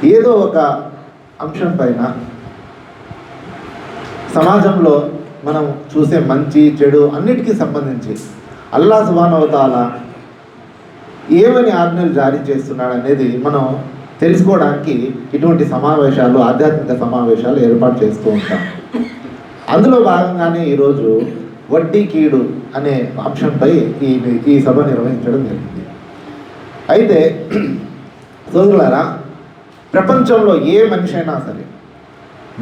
ఏదో ఒక అంశం పైన సమాజంలో మనం చూసే మంచి చెడు అన్నిటికీ సంబంధించి అల్లాహ్ సుబ్హానహు వ తఆలా ఏమని ఆజ్ఞలు జారీ చేస్తున్నాడు అనేది మనం తెలుసుకోవడానికి ఇటువంటి సమావేశాలు, ఆధ్యాత్మిక సమావేశాలు ఏర్పాటు చేస్తూ ఉంటాం. అందులో భాగంగానే ఈరోజు వడ్డీ కీడు అనే అంశంపై ఈ సభ నిర్వహించడం జరిగింది. అయితే సోదరులారా, ప్రపంచంలో ఏ మనిషి అయినా సరే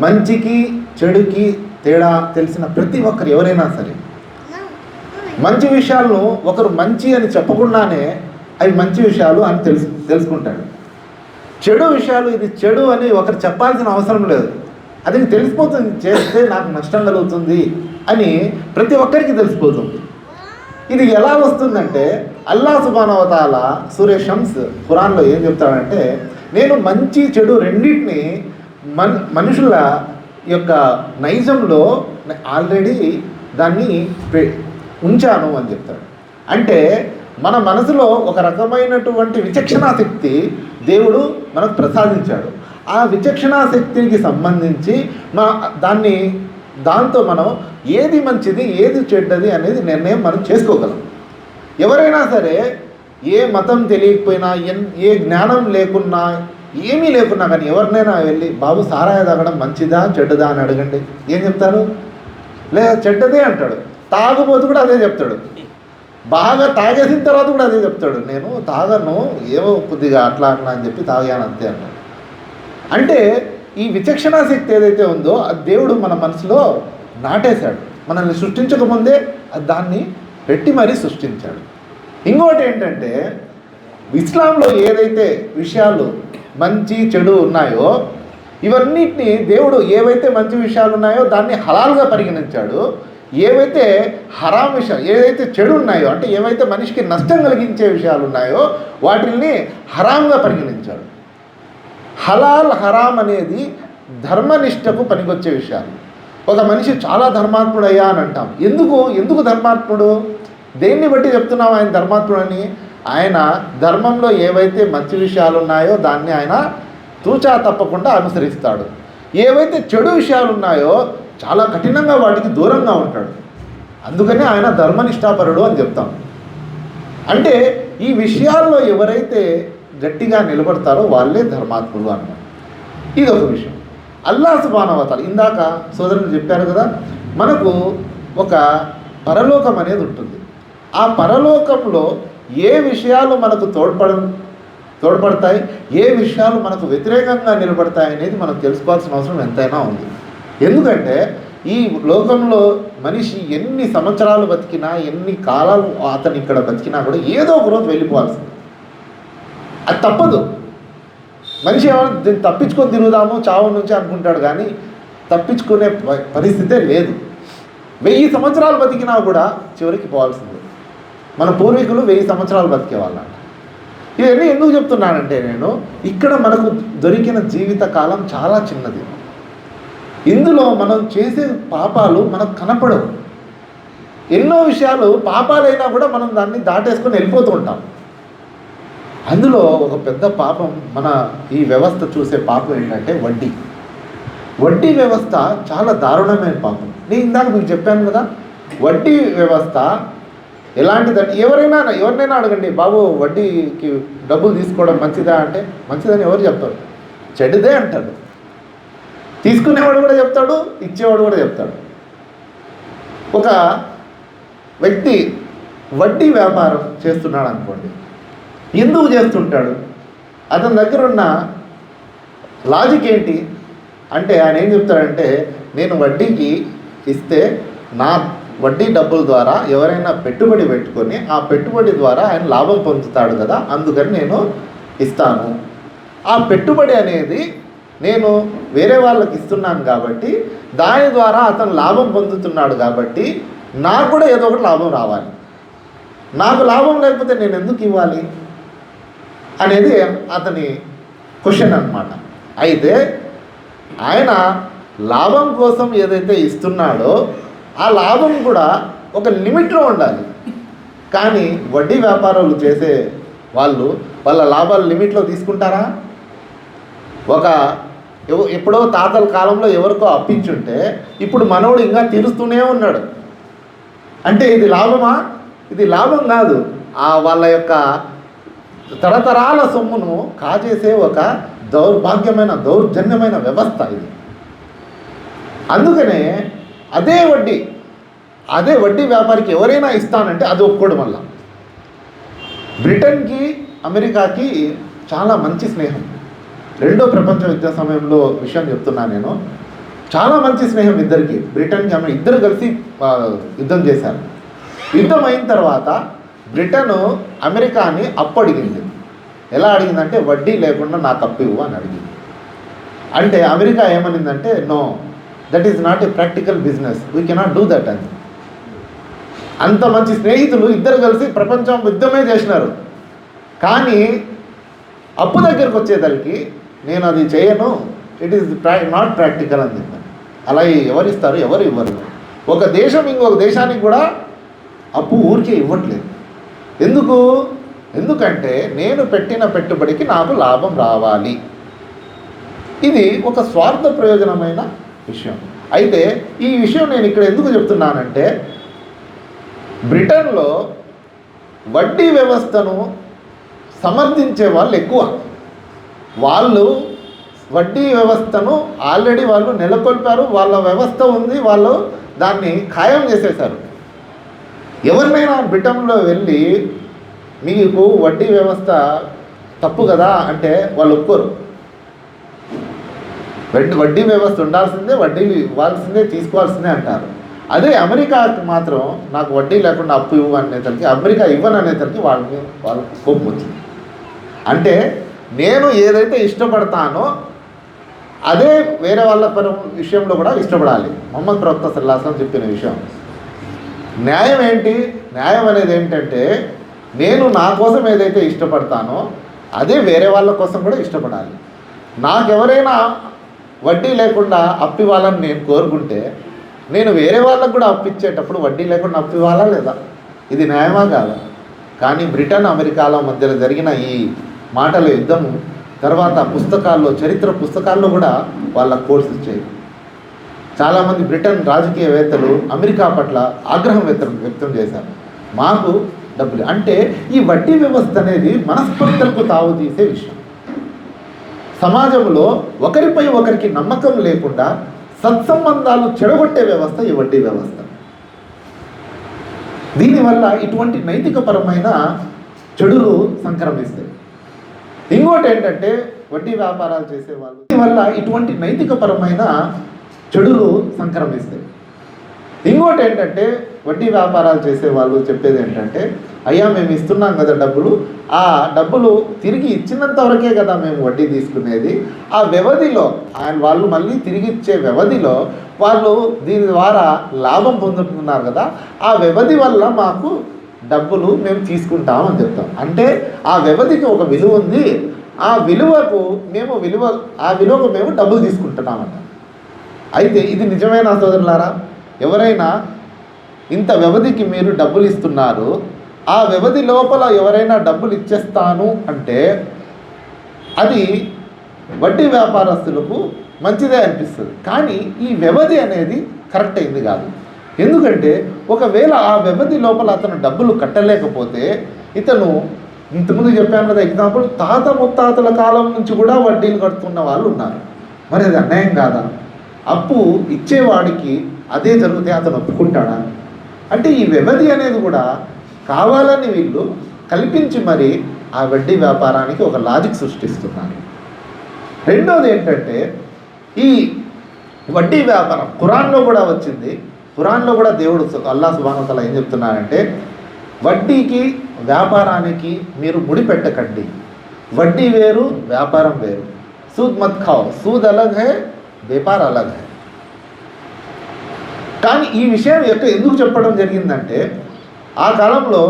మంచికి చెడుకి తేడా తెలిసిన ప్రతి ఒక్కరు ఎవరైనా సరే మంచి విషయాలను ఒకరు మంచి అని చెప్పకుండానే అవి మంచి విషయాలు అని తెలుసుకుంటాడు. చెడు విషయాలు ఇది చెడు అని ఒకరు చెప్పాల్సిన అవసరం లేదు, అది తెలిసిపోతుంది. చేస్తే నాకు నష్టం కలుగుతుంది అని ప్రతి ఒక్కరికి తెలిసిపోతుంది. ఇది ఎలా వస్తుందంటే అల్లాహ్ సుబ్హానహు వ తఆలా సూరే షమ్స్ ఖురాన్లో ఏం చెప్తాడంటే, నేను మంచి చెడు రెండింటిని మనుషుల యొక్క నైజంలో ఆల్రెడీ దాన్ని ఉంచాను అని చెప్తాడు. అంటే మన మనసులో ఒక రకమైనటువంటి విచక్షణా శక్తి దేవుడు మనకు ప్రసాదించాడు. ఆ విచక్షణా శక్తికి సంబంధించి దాంతో మనం ఏది మంచిది ఏది చెడ్డది అనేది నిర్ణయం మనం చేసుకోగలం. ఎవరైనా సరే ఏ మతం తెలియకపోయినా, ఏ జ్ఞానం లేకున్నా, ఏమీ లేకున్నా కానీ ఎవరినైనా వెళ్ళి బాబు సారాయి తాగడం మంచిదా చెడ్డదా అని అడగండి, ఏం చెప్తారు? లేదా చెడ్డదే అంటాడు. తాగుబోతు కూడా అదే చెప్తాడు. బాగా తాగేసిన తర్వాత కూడా అదే చెప్తాడు, నేను తాగను, ఏమో కొద్దిగా అట్లా అట్లా అని చెప్పి తాగాను అంతే అన్నాడు. అంటే ఈ విచక్షణా శక్తి ఏదైతే ఉందో అది దేవుడు మన మనసులో నాటేశాడు. మనల్ని సృష్టించకముందే దాన్ని పెట్టి మరీ సృష్టించాడు. ఇంకోటి ఏంటంటే, ఇస్లాంలో ఏదైతే విషయాలు మంచి చెడు ఉన్నాయో ఇవన్నిటిని దేవుడు ఏవైతే మంచి విషయాలు ఉన్నాయో దాన్ని హలాల్గా పరిగణించాడు. ఏవైతే హరాం విషయాలు, ఏదైతే చెడు ఉన్నాయో అంటే ఏవైతే మనిషికి నష్టం కలిగించే విషయాలు ఉన్నాయో వాటిల్ని హరాంగా పరిగణించాడు. హలాల్ హరాం అనేది ధర్మనిష్టకు పనికొచ్చే విషయాలు. ఒక మనిషి చాలా ధర్మాత్ముడయ్యా అని అంటాం. ఎందుకు ధర్మాత్ముడు? దేన్ని బట్టి చెప్తున్నాం ఆయన ధర్మాత్ముడని? ఆయన ధర్మంలో ఏవైతే మంచి విషయాలు ఉన్నాయో దాన్ని ఆయన తూచా తప్పకుండా అనుసరిస్తాడు. ఏవైతే చెడు విషయాలు ఉన్నాయో చాలా కఠినంగా వాటికి దూరంగా ఉంటాడు. అందుకనే ఆయన ధర్మనిష్టాపరుడు అని చెప్తాం. అంటే ఈ విషయాల్లో ఎవరైతే గట్టిగా నిలబడతారో వాళ్ళే ధర్మాత్ములు అన్నమాట. ఇది ఒక విషయం. అల్లాహ్ సుబ్హానహు వ తఆలా ఇందాక సోదరులు చెప్పారు కదా, మనకు ఒక పరలోకం అనేది ఉంటుంది. ఆ పరలోకంలో ఏ విషయాలు మనకు తోడ్పడతాయి, ఏ విషయాలు మనకు వ్యతిరేకంగా నిలబడతాయి అనేది మనం తెలుసుకోవాల్సిన అవసరం ఎంతైనా ఉంది. ఎందుకంటే ఈ లోకంలో మనిషి ఎన్ని సంవత్సరాలు బతికినా, ఎన్ని కాలాలు అతను ఇక్కడ బతికినా కూడా ఏదో ఒక రోజు వెళ్ళిపోవాల్సింది. అది తప్పదు. మనిషి ఏమైనా దీన్ని తప్పించుకొని తిరుగుదాము చావు నుంచి అనుకుంటాడు, కానీ తప్పించుకునే పరిస్థితే లేదు. 1000 సంవత్సరాలు బతికినా కూడా చివరికి పోవాల్సిందే. మన పూర్వీకులు 1000 సంవత్సరాలు బతికేవాళ్ళ. ఇవన్నీ ఎందుకు చెప్తున్నానంటే, నేను ఇక్కడ మనకు దొరికిన జీవిత కాలం చాలా చిన్నది. ఇందులో మనం చేసే పాపాలు మనకు కనపడవు. ఎన్నో విషయాలు పాపాలైనా కూడా మనం దాన్ని దాటేసుకొని వెళ్ళిపోతూ ఉంటాం. అందులో ఒక పెద్ద పాపం మన ఈ వ్యవస్థ చూసే పాపం ఏంటంటే వడ్డీ వ్యవస్థ చాలా దారుణమైన పాపం. నేను ఇందాక మీకు చెప్పాను కదా, వడ్డీ వ్యవస్థ ఎలాంటిదంటే ఎవరినైనా అడగండి, బాబు వడ్డీకి డబ్బులు తీసుకోవడం మంచిదా అంటే మంచిదని ఎవరు చెప్తారు? చెడ్డదే అంటారు. తీసుకునేవాడు కూడా చెప్తాడు, ఇచ్చేవాడు కూడా చెప్తాడు. ఒక వ్యక్తి వడ్డీ వ్యాపారం చేస్తున్నాడు అనుకోండి, ఎందుకు చేస్తుంటాడు? అతని దగ్గర ఉన్న లాజిక్ ఏంటి అంటే, ఆయన ఏం చెప్తాడంటే, నేను వడ్డీకి ఇస్తే నా వడ్డీ డబ్బుల ద్వారా ఎవరైనా పెట్టుబడి పెట్టుకొని ఆ పెట్టుబడి ద్వారా ఆయన లాభం పొందుతాడు కదా, అందుకని నేను ఇస్తాను. ఆ పెట్టుబడి అనేది నేను వేరే వాళ్ళకి ఇస్తున్నాను కాబట్టి దాని ద్వారా అతను లాభం పొందుతున్నాడు కాబట్టి నాకు కూడా ఏదో ఒకటి లాభం రావాలి. నాకు లాభం లేకపోతే నేను ఎందుకు ఇవ్వాలి అనేది అతని క్వశ్చన్ అన్నమాట. అయితే ఆయన లాభం కోసం ఏదైతే ఇస్తున్నాడో ఆ లాభం కూడా ఒక లిమిట్లో ఉండాలి. కానీ వడ్డీ వ్యాపారాలు చేసే వాళ్ళు వాళ్ళ లాభాలు లిమిట్లో తీసుకుంటారా? ఒక ఎప్పుడో తాతల కాలంలో ఎవరికో అప్పించుంటే ఇప్పుడు మనోడు ఇంకా తీరుస్తూనే ఉన్నాడు అంటే ఇది లాభమా? ఇది లాభం కాదు. వాళ్ళ యొక్క తరతరాల సొమ్మును కాజేసే ఒక దౌర్జన్యమైన వ్యవస్థ ఇది. అందుకనే అదే వడ్డీ వ్యాపారికి ఎవరైనా ఇస్తానంటే అది ఒప్పుకోడు. మళ్ళా బ్రిటన్కి అమెరికాకి చాలా మంచి స్నేహం. రెండో ప్రపంచ యుద్ధ సమయంలో విషయం చెప్తున్నాను నేను. చాలా మంచి స్నేహం ఇద్దరికి. బ్రిటన్కి ఇద్దరు కలిసి యుద్ధం చేశారు. యుద్ధం అయిన తర్వాత బ్రిటన్ అమెరికాని అప్పు అడిగింది. ఎలా అడిగిందంటే వడ్డీ లేకుండా నాకు అప్పు ఇవ్వు అని అడిగింది. అంటే అమెరికా ఏమనిందంటే no, that is not a practical business, we cannot do that అని. అంత మంచి స్నేహితులు ఇద్దరు కలిసి ప్రపంచం యుద్ధమే చేసినారు. కానీ అప్పు దగ్గరకు వచ్చేసరికి నేను అది చేయను, ఇట్ ఈస్ నాట్ ప్రాక్టికల్ అని చెప్పాను. అలా ఎవరిస్తారు? ఎవరు ఇవ్వరు. ఒక దేశం ఇంకొక దేశానికి కూడా అప్పు ఊరికే ఇవ్వట్లేదు. ఎందుకంటే నేను పెట్టిన పెట్టుబడికి నాకు లాభం రావాలి. ఇది ఒక స్వార్థ ప్రయోజనమైన విషయం. అయితే ఈ విషయం నేను ఇక్కడ ఎందుకు చెప్తున్నానంటే బ్రిటన్లో వడ్డీ వ్యవస్థను సమర్థించే వాళ్ళు ఎక్కువ. వాళ్ళు వడ్డీ వ్యవస్థను ఆల్రెడీ వాళ్ళు నెలకొల్పారు. వాళ్ళ వ్యవస్థ ఉంది, వాళ్ళు దాన్ని ఖాయం చేసేశారు. ఎవరినైనా బ్రిటన్లో వెళ్ళి మీకు వడ్డీ వ్యవస్థ తప్పు కదా అంటే వాళ్ళు ఒప్పుకోరు. వడ్డీ వ్యవస్థ ఉండాల్సిందే, వడ్డీ ఇవ్వాల్సిందే, తీసుకోవాల్సిందే అంటారు. అదే అమెరికాకి మాత్రం నాకు వడ్డీ లేకుండా అప్పు ఇవ్వు అనేసరికి, అమెరికా ఇవ్వను అనేసరికి వాళ్ళకి కోపం వచ్చింది. అంటే నేను ఏదైతే ఇష్టపడతానో అదే వేరే వాళ్ళ విషయంలో కూడా ఇష్టపడాలి. మొహమ్మద్ ప్రవక్త సల్లల్లాహు అలైహి వసల్లం చెప్పిన విషయం. న్యాయం ఏంటి? న్యాయం అనేది ఏంటంటే నేను నా కోసం ఏదైతే ఇష్టపడతానో అదే వేరే వాళ్ళ కోసం కూడా ఇష్టపడాలి. నాకెవరైనా వడ్డీ లేకుండా అప్పు ఇవ్వాలని నేను కోరుకుంటే నేను వేరే వాళ్ళకు కూడా అప్పు ఇచ్చేటప్పుడు వడ్డీ లేకుండా అప్పు ఇవ్వాలా లేదా? ఇది న్యాయమా కాదా? కానీ బ్రిటన్ అమెరికాల మధ్యలో జరిగిన ఈ మాటల యుద్ధం తర్వాత పుస్తకాల్లో, చరిత్ర పుస్తకాల్లో కూడా వాళ్ళ కోర్సు ఇచ్చాయి. చాలామంది బ్రిటన్ రాజకీయవేత్తలు అమెరికా పట్ల ఆగ్రహం వ్యక్తం చేశారు. మాకు డబ్బులు అంటే ఈ వడ్డీ వ్యవస్థ అనేది మనస్పర్ధలకు తావు తీసే విషయం. సమాజంలో ఒకరిపై ఒకరికి నమ్మకం లేకుండా సత్సంబంధాలు చెడగొట్టే వ్యవస్థ ఈ వడ్డీ వ్యవస్థ. దీనివల్ల ఇటువంటి నైతికపరమైన చెడులు సంక్రమిస్తాయి. ఇంకోటి ఏంటంటే వడ్డీ వ్యాపారాలు చేసేవాళ్ళు దీనివల్ల ఇటువంటి నైతికపరమైన చెడులు సంక్రమిస్తాయి. ఇంకోటి ఏంటంటే వడ్డీ వ్యాపారాలు చేసేవాళ్ళు చెప్పేది ఏంటంటే అయ్యా మేము ఇస్తున్నాం కదా డబ్బులు, ఆ డబ్బులు తిరిగి ఇచ్చినంత వరకే కదా మేము వడ్డీ తీసుకునేది. ఆ వ్యవధిలో వాళ్ళు మళ్ళీ తిరిగి ఇచ్చే వ్యవధిలో వాళ్ళు దీని ద్వారా లాభం పొందుతున్నారు కదా, ఆ వ్యవధి వల్ల మాకు డబ్బులు మేము తీసుకుంటామని చెప్తాం. అంటే ఆ వ్యవధికి ఒక విలువ ఉంది, ఆ విలువకు మేము డబ్బులు తీసుకుంటున్నామంట. అయితే ఇది నిజమేనా సోదరులారా? ఎవరైనా ఇంత వ్యవధికి మీరు డబ్బులు ఇస్తున్నారు, ఆ వ్యవధి లోపల ఎవరైనా డబ్బులు ఇచ్చేస్తాను అంటే అది వడ్డీ వ్యాపారస్తులకు మంచిదే అనిపిస్తుంది. కానీ ఈ వ్యవధి అనేది కరెక్ట్ అయింది కాదు. ఎందుకంటే ఒకవేళ ఆ వ్యవధి లోపల అతను డబ్బులు కట్టలేకపోతే ఇతను ఇంతకుముందు చెప్పాను కదా ఎగ్జాంపుల్, తాత ముత్తాతల కాలం నుంచి కూడా వడ్డీలు కడుతున్న వాళ్ళు ఉన్నారు. మరి అది అన్యాయం కాదా? అప్పు ఇచ్చేవాడికి అదే జరిగితే అతను ఒప్పుకుంటాడా? అంటే ఈ వ్యవధి అనేది కూడా కావాలని వీళ్ళు కల్పించి మరి ఆ వడ్డీ వ్యాపారానికి ఒక లాజిక్ సృష్టిస్తున్నారు. రెండోది ఏంటంటే ఈ వడ్డీ వ్యాపారం ఖురాన్లో కూడా వచ్చింది. ఖురాన్లో కూడా దేవుడు అల్లాహ్ సుబ్హానహు వ తఆలా ఏం చెప్తున్నారంటే వడ్డీకి వ్యాపారానికి మీరు ముడి పెట్టకండి. వడ్డీ వేరు, వ్యాపారం వేరు. సూద్ మత్ ఖాओ, సూద్ అలగ్ హై, వ్యాపార అలగ్ హై. కానీ ఈ విషయం ఎందుకు చెప్పడం జరిగిందంటే ఆ కాలంలో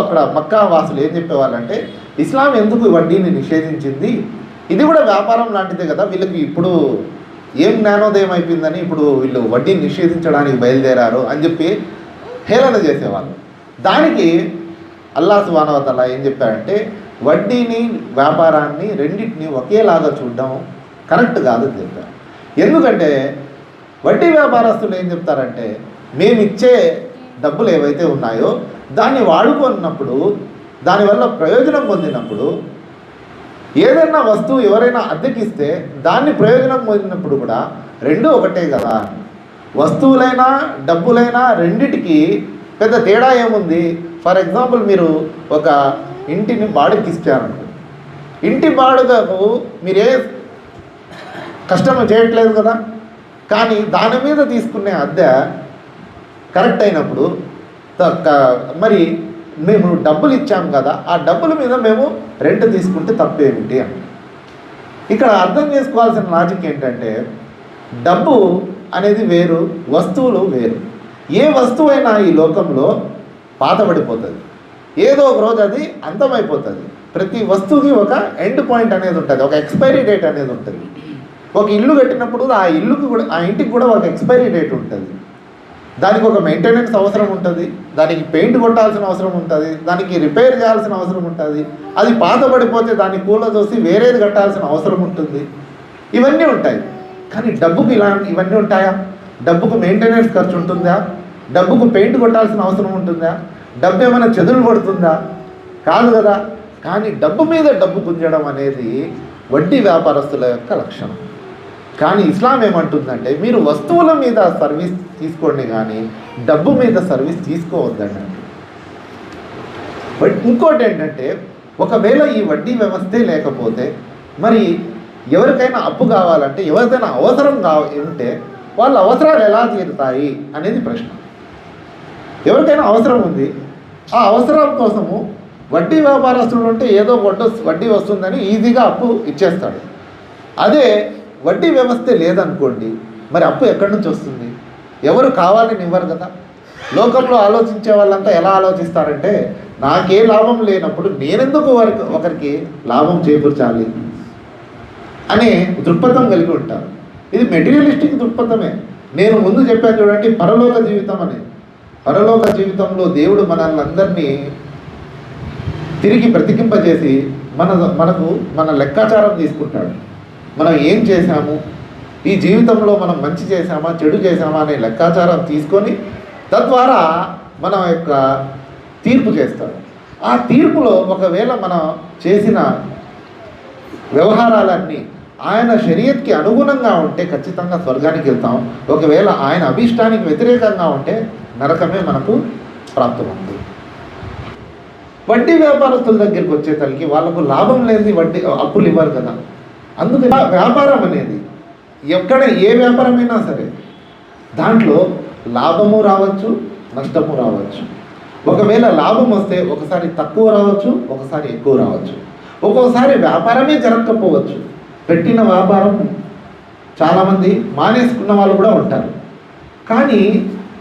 అక్కడ మక్కా వాసులు ఏం చెప్పేవాళ్ళంటే ఇస్లాం ఎందుకు వడ్డీని నిషేధించింది, ఇది కూడా వ్యాపారం లాంటిదే కదా, వీళ్ళకి ఇప్పుడు ఏం జ్ఞానోదయం అయిపోయిందని ఇప్పుడు వీళ్ళు వడ్డీని నిషేధించడానికి బయలుదేరారు అని చెప్పి హేళన చేసేవాళ్ళు. దానికి అల్లాహ్ సుబ్హానహు వ తఆలా ఏం చెప్పారంటే వడ్డీని వ్యాపారాన్ని రెండింటిని ఒకేలాగా చూడడం కరెక్ట్ కాదని చెప్పారు. ఎందుకంటే వడ్డీ వ్యాపారస్తులు ఏం చెప్తారంటే మేము ఇచ్చే డబ్బులు ఏవైతే ఉన్నాయో దాన్ని వాడుకున్నప్పుడు దానివల్ల ప్రయోజనం పొందినప్పుడు ఏదైనా వస్తువు ఎవరైనా అద్దెకిస్తే దాన్ని ప్రయోజనం పొందినప్పుడు కూడా రెండూ ఒకటే కదా. వస్తువులైనా డబ్బులైనా రెండిటికి పెద్ద తేడా ఏముంది? ఫర్ ఎగ్జాంపుల్ మీరు ఒక ఇంటిని బాడుగకి ఇచ్చారనుకో, ఇంటి బాడుగకు మీరే కష్టం చేయట్లేదు కదా, కానీ దాని మీద తీసుకునే అద్దె కరెక్ట్ అయినప్పుడు మరి మేము డబ్బులు ఇచ్చాం కదా, ఆ డబ్బుల మీద మేము రెంట్ తీసుకుంటే తప్పేమిటి అని. ఇక్కడ అర్థం చేసుకోవాల్సిన లాజిక్ ఏంటంటే డబ్బు అనేది వేరు, వస్తువులు వేరు. ఏ వస్తువైనా ఈ లోకంలో పాతబడిపోతుంది, ఏదో ఒక రోజు అది అంతమైపోతుంది. ప్రతి వస్తువుకి ఒక ఎండ్ పాయింట్ అనేది ఉంటుంది, ఒక ఎక్స్పైరీ డేట్ అనేది ఉంటుంది. ఒక ఇల్లు కట్టినప్పుడు ఆ ఇల్లుకి కూడా, ఆ ఇంటికి కూడా ఒక ఎక్స్పైరీ డేట్ ఉంటుంది. దానికి ఒక మెయింటెనెన్స్ అవసరం ఉంటుంది, దానికి పెయింట్ కొట్టాల్సిన అవసరం ఉంటుంది, దానికి రిపేర్ చేయాల్సిన అవసరం ఉంటుంది. అది పాతబడిపోతే దాన్ని కూలదోసి వేరేది కట్టాల్సిన అవసరం ఉంటుంది. ఇవన్నీ ఉంటాయి. కానీ డబ్బుకు ఇవన్నీ ఉంటాయా? డబ్బుకు మెయింటెనెన్స్ ఖర్చు ఉంటుందా? డబ్బుకు పెయింట్ కొట్టాల్సిన అవసరం ఉంటుందా? డబ్బు ఏమైనా చెదులు పడుతుందా? కాదు కదా. కానీ డబ్బు మీద డబ్బు గుంజడం అనేది వడ్డీ వ్యాపారస్తుల యొక్క లక్షణం. కానీ ఇస్లాం ఏమంటుందంటే మీరు వస్తువుల మీద సర్వీస్ తీసుకోండి కానీ డబ్బు మీద సర్వీస్ తీసుకోవద్దండి. బట్ ఇంకోటి ఏంటంటే ఒకవేళ ఈ వడ్డీ వ్యవస్థే లేకపోతే మరి ఎవరికైనా అప్పు కావాలంటే, ఎవరికైనా అవసరం ఉంటే వాళ్ళ అవసరాలు ఎలా తీరుతాయి అనేది ప్రశ్న. ఎవరికైనా అవసరం ఉంది, ఆ అవసరం కోసము వడ్డీ వ్యాపారస్తుడు ఉంటే ఏదో వడ్డీ వస్తుందని ఈజీగా అప్పు ఇచ్చేస్తాడు. అదే వడ్డీ వ్యవస్థే లేదనుకోండి, మరి అప్పు ఎక్కడి నుంచి వస్తుంది? ఎవరు కావాలని ఇవ్వరు కదా. లోకంలో ఆలోచించే వాళ్ళంతా ఎలా ఆలోచిస్తారంటే నాకే లాభం లేనప్పుడు నేనెందుకు ఒకరికి లాభం చేకూర్చాలి అనే దృక్పథం కలిగి ఉంటారు. ఇది మెటీరియలిస్టిక్ దృక్పథమే. నేను ముందు చెప్పాను చూడండి, పరలోక జీవితం అని. పరలోక జీవితంలో దేవుడు మనల్ని అందరినీ తిరిగి బ్రతికింపజేసి మనకు మన లెక్కాచారం తీసుకుంటాడు. మనం ఏం చేశాము, ఈ జీవితంలో మనం మంచి చేశామా చెడు చేశామా అనే లెక్కాచారం తీసుకొని తద్వారా మన యొక్క తీర్పు చేస్తాడు. ఆ తీర్పులో ఒకవేళ మనం చేసిన వ్యవహారాలన్నీ ఆయన షరియత్కి అనుగుణంగా ఉంటే ఖచ్చితంగా స్వర్గానికి వెళ్తాం. ఒకవేళ ఆయన అభిష్టానికి వ్యతిరేకంగా ఉంటే నరకమే మనకు ప్రాప్తమవుతుంది. వడ్డీ వ్యాపారస్తుల దగ్గరికి వచ్చేసరికి వాళ్ళకు లాభం లేని వడ్డీ అప్పులు ఇవ్వరు కదా. అందుకని వ్యాపారం అనేది ఎక్కడ ఏ వ్యాపారమైనా సరే దాంట్లో లాభము రావచ్చు, నష్టము రావచ్చు. ఒకవేళ లాభం వస్తే ఒకసారి తక్కువ రావచ్చు, ఒకసారి ఎక్కువ రావచ్చు. ఒక్కోసారి వ్యాపారమే జరగకపోవచ్చు. పెట్టిన వ్యాపారం చాలామంది మానేసుకున్న వాళ్ళు కూడా ఉంటారు. కానీ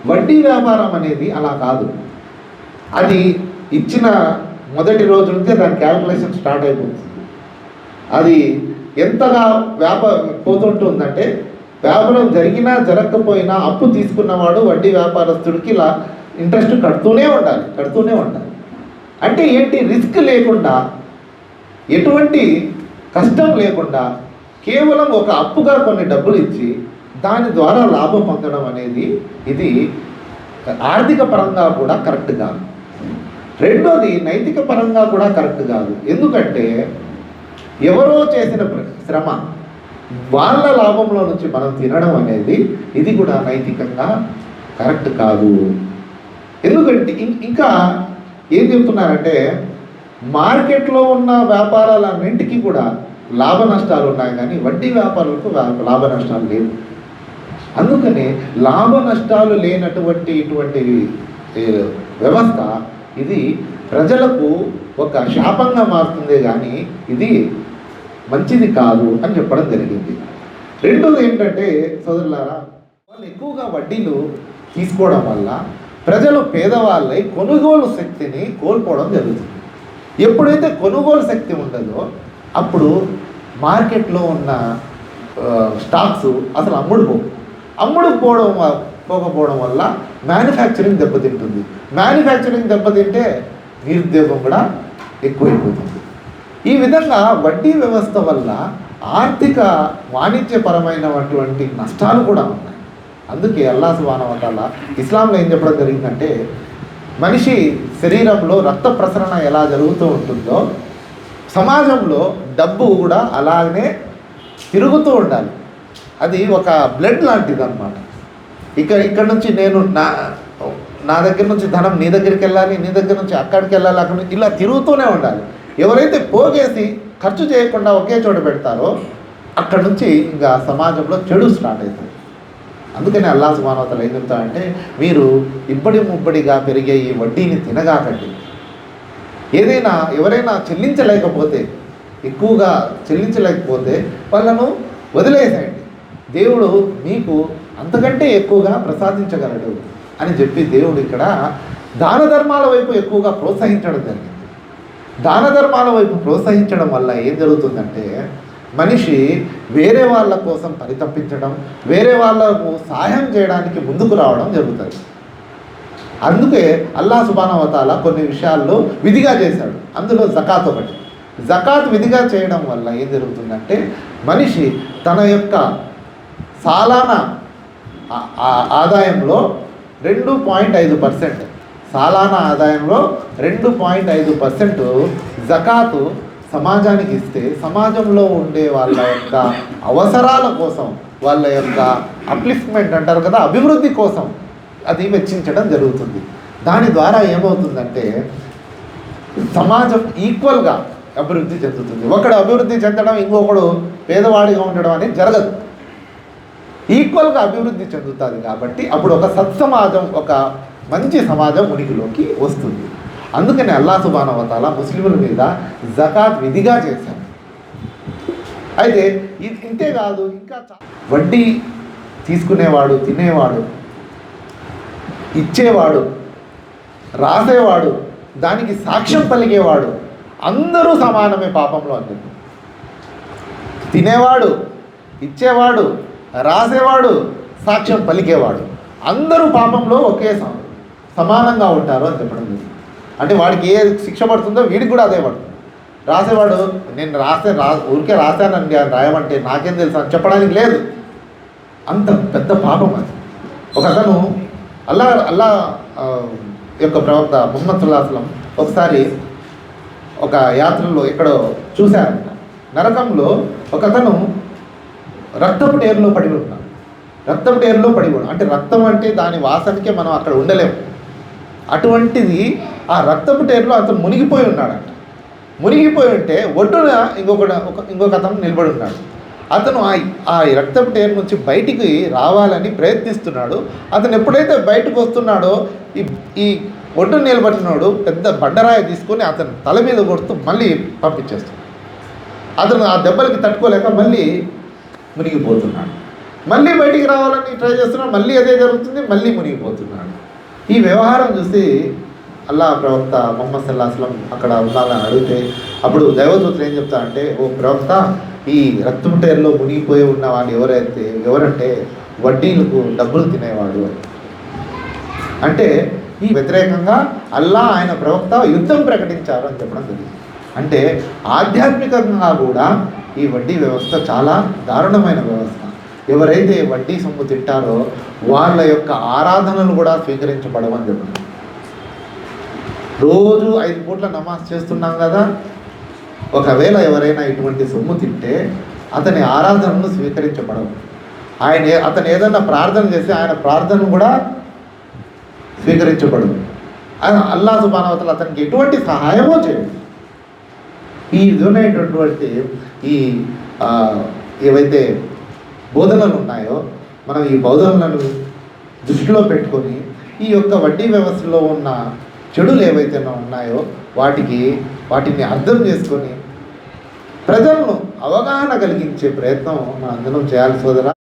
వడ్డీ వ్యాపారం అనేది అలా కాదు. అది ఇచ్చిన మొదటి రోజు నుంచే దాని క్యాల్కులేషన్ స్టార్ట్ అయిపోతుంది. అది ఎంతగా పోతుంటుందంటే వ్యాపారం జరిగినా జరగకపోయినా అప్పు తీసుకున్నవాడు వడ్డీ వ్యాపారస్తుడికి ఇంట్రెస్ట్ కడుతూనే ఉండాలి. అంటే ఏంటి, రిస్క్ లేకుండా, ఎటువంటి కష్టం లేకుండా కేవలం ఒక అప్పుగా కొన్ని డబ్బులు ఇచ్చి దాని ద్వారా లాభం పొందడం అనేది ఇది ఆర్థిక పరంగా కూడా కరెక్ట్ కాదు. రెండోది నైతిక పరంగా కూడా కరెక్ట్ కాదు. ఎందుకంటే ఎవరో చేసిన శ్రమ వాళ్ళ లాభంలో నుంచి మనం తినడం అనేది ఇది కూడా నైతికంగా కరెక్ట్ కాదు. ఎందుకంటే ఇంకా ఏం చెప్తున్నారంటే మార్కెట్లో ఉన్న వ్యాపారాలన్నింటికీ కూడా లాభ నష్టాలు ఉన్నాయి, కానీ వడ్డీ వ్యాపారులకు లాభ నష్టాలు లేవు. అందుకని లాభ నష్టాలు లేనటువంటి ఇటువంటి వ్యవస్థ ఇది ప్రజలకు ఒక శాపంగా మారుతుందే కానీ ఇది మంచిది కాదు అని చెప్పడం జరిగింది. రెండోది ఏంటంటే సోదరులారా, వాళ్ళు ఎక్కువగా వడ్డీలు తీసుకోవడం వల్ల ప్రజలు పేదవాళ్ళై కొనుగోలు శక్తిని కోల్పోవడం జరుగుతుంది. ఎప్పుడైతే కొనుగోలు శక్తి ఉండదో అప్పుడు మార్కెట్లో ఉన్న స్టాక్స్ అసలు పోకపోవడం వల్ల మ్యానుఫ్యాక్చరింగ్ దెబ్బతింటుంది. మ్యానుఫ్యాక్చరింగ్ దెబ్బతింటే నిరుద్యోగం కూడా ఎక్కువైపోతుంది. ఈ విధంగా వడ్డీ వ్యవస్థ వల్ల ఆర్థిక వాణిజ్యపరమైనటువంటి నష్టాలు కూడా ఉన్నాయి. అందుకే అల్లాహ్ సుబ్హానహు వ తఆలా ఇస్లాంలో ఏం చెప్పడం జరిగిందంటే, మనిషి శరీరంలో రక్త ప్రసరణ ఎలా జరుగుతూ ఉంటుందో సమాజంలో డబ్బు కూడా అలాగనే తిరుగుతూ ఉండాలి. అది ఒక బ్లడ్ లాంటిది అన్నమాట. ఇక్కడ నుంచి నేను నా దగ్గర నుంచి ధనం నీ దగ్గరికి వెళ్ళాలి, నీ దగ్గర నుంచి అక్కడికి వెళ్ళాలి, అక్కడ నుంచి ఇలా తిరుగుతూనే ఉండాలి. ఎవరైతే పోగేసి ఖర్చు చేయకుండా ఒకే చోట పెడతారో అక్కడ నుంచి ఇంకా సమాజంలో చెడు స్టార్ట్ అవుతుంది. అందుకని అల్లాహ్ సుబ్హానహు వ తఆలా ఏం చెప్తారంటే, మీరు ఇబ్బడి ముబ్బడిగా పెరిగే ఈ వడ్డీని తినగాకండి. ఎవరైనా చెల్లించలేకపోతే, ఎక్కువగా చెల్లించలేకపోతే వాళ్ళను వదిలేసేయండి. దేవుడు మీకు అంతకంటే ఎక్కువగా ప్రసాదించగలడు అని చెప్పి దేవుడు ఇక్కడ దాన ధర్మాల వైపు ఎక్కువగా ప్రోత్సహించడం జరిగింది. దాన ధర్మాల వైపు ప్రోత్సహించడం వల్ల ఏం జరుగుతుందంటే, మనిషి వేరే వాళ్ళ కోసం పరితపించడం, వేరే వాళ్ళకు సహాయం చేయడానికి ముందుకు రావడం జరుగుతుంది. అందుకే అల్లాహ్ సుబ్హానహు వ తఆలా కొన్ని విషయాల్లో విధిగా చేశాడు. అందులో జకాత్ ఒకటి. జకాత్ విధిగా చేయడం వల్ల ఏం జరుగుతుందంటే, మనిషి తన యొక్క సాలానా ఆదాయంలో 2.5%, సాలానా ఆదాయంలో 2.5% జకాతు సమాజానికి ఇస్తే, సమాజంలో ఉండే వాళ్ళ యొక్క అవసరాల కోసం, వాళ్ళ యొక్క అప్లిఫ్ట్మెంట్ అంటారు కదా, అభివృద్ధి కోసం అది వెచ్చించడం జరుగుతుంది. దాని ద్వారా ఏమవుతుందంటే సమాజం ఈక్వల్గా అభివృద్ధి చెందుతుంది. ఒకడు అభివృద్ధి చెందడం, ఇంకొకడు పేదవాడిగా ఉండడం అనేది జరగదు. ఈక్వల్గా అభివృద్ధి చెందుతుంది. కాబట్టి అప్పుడు ఒక సత్సమాజం, ఒక మంచి సమాజం ఉనికిలోకి వస్తుంది. అందుకని అల్లాహ్ సుబ్హానహు వ తఆలా ముస్లింల మీద జకాత్ విధిగా చేశారు. అయితే ఇంతే కాదు, ఇంకా వడ్డీ తీసుకునేవాడు, తినేవాడు, ఇచ్చేవాడు, రాసేవాడు, దానికి సాక్ష్యం పలికేవాడు అందరూ సమానమే పాపంలో అని. తినేవాడు, ఇచ్చేవాడు, రాసేవాడు, సాక్ష్యం పలికేవాడు అందరూ పాపంలో ఒకే సమానంగా ఉంటారు అని చెప్పడం జరిగింది. అంటే వాడికి ఏ శిక్ష పడుతుందో వీడికి కూడా అదే పడుతుంది. రాసేవాడు నేను ఊరికే రాశానండి అని రాయమంటే నాకేం తెలుసు అని చెప్పడానికి లేదు. అంత పెద్ద పాపం అది. ఒక అతను అల్లా యొక్క ప్రవక్త ముహమ్మద్ సల్లల్లాహు అలైహి వసల్లం ఒకసారి ఒక యాత్రలో ఎక్కడో చూశారంట, నరకంలో ఒక అతను రక్తపు టేరులో పడి ఉన్నాడు. రక్తపు టేరులో పడి ఉన్నాడు అంటే రక్తం అంటే దాని వాసనకే మనం అక్కడ ఉండలేము. అటువంటిది ఆ రక్తపు టేరులో అతను మునిగిపోయి ఉన్నాడంట. మునిగిపోయి ఉంటే ఒడ్డున ఇంకొక అతను నిలబడి ఉన్నాడు. అతను ఆ రక్తపు టేరు నుంచి బయటికి రావాలని ప్రయత్నిస్తున్నాడు. అతను ఎప్పుడైతే బయటకు వస్తున్నాడో ఈ ఒడ్డు నిలబడినాడు పెద్ద బండరాయి తీసుకొని అతను తల మీద కొడుతూ మళ్ళీ పంపించేస్తున్నాడు. అతను ఆ దెబ్బలకి తట్టుకోలేక మళ్ళీ మునిగిపోతున్నాడు. మళ్ళీ బయటికి రావాలని ట్రై చేస్తున్నాడు, మళ్ళీ అదే జరుగుతుంది, మళ్ళీ మునిగిపోతున్నాడు. ఈ వ్యవహారం చూసి అల్లా ప్రవక్త ముహమ్మద్ సల్లల్లాహు అలైహి వసల్లం అక్కడ ఉండాలని అడిగితే అప్పుడు దైవదూతలు ఏం చెప్తారంటే, ఓ ప్రవక్త, ఈ రక్తపు టేరులో మునిగిపోయి ఉన్న వాడు ఎవరంటే వడ్డీలకు డబ్బులు తినేవాడు అంటే ఈ వ్యతిరేకంగా అల్లా ఆయన ప్రవక్త యుద్ధం ప్రకటించారు అని చెప్పడం జరిగింది. అంటే ఆధ్యాత్మికంగా కూడా ఈ వడ్డీ వ్యవస్థ చాలా దారుణమైన వ్యవస్థ. ఎవరైతే వడ్డీ సొమ్ము తింటారో వాళ్ళ యొక్క ఆరాధనలు కూడా స్వీకరించబడవని చెప్పడం. రోజు 5 పూట్ల నమాజ్ చేస్తున్నాం కదా, ఒకవేళ ఎవరైనా ఇటువంటి సొమ్ము తింటే అతని ఆరాధనలు స్వీకరించబడవు. అతను ఏదన్నా ప్రార్థన చేస్తే ఆయన ప్రార్థన కూడా స్వీకరించబడదు. అల్లాహ్ సుబ్హానహు వ తఆలా అతనికి ఎటువంటి సహాయమో చేయదు. ఈ విధమైనటువంటి ఈ ఏవైతే బోధనలు ఉన్నాయో మనం ఈ బోధనలను దృష్టిలో పెట్టుకొని ఈ యొక్క వడ్డీ వ్యవస్థలో ఉన్న చెడులు ఏవైతే ఉన్నాయో వాటిని అర్థం చేసుకొని ప్రజలను అవగాహన కలిగించే ప్రయత్నం మనం అందరం చేయాలి సోదరా.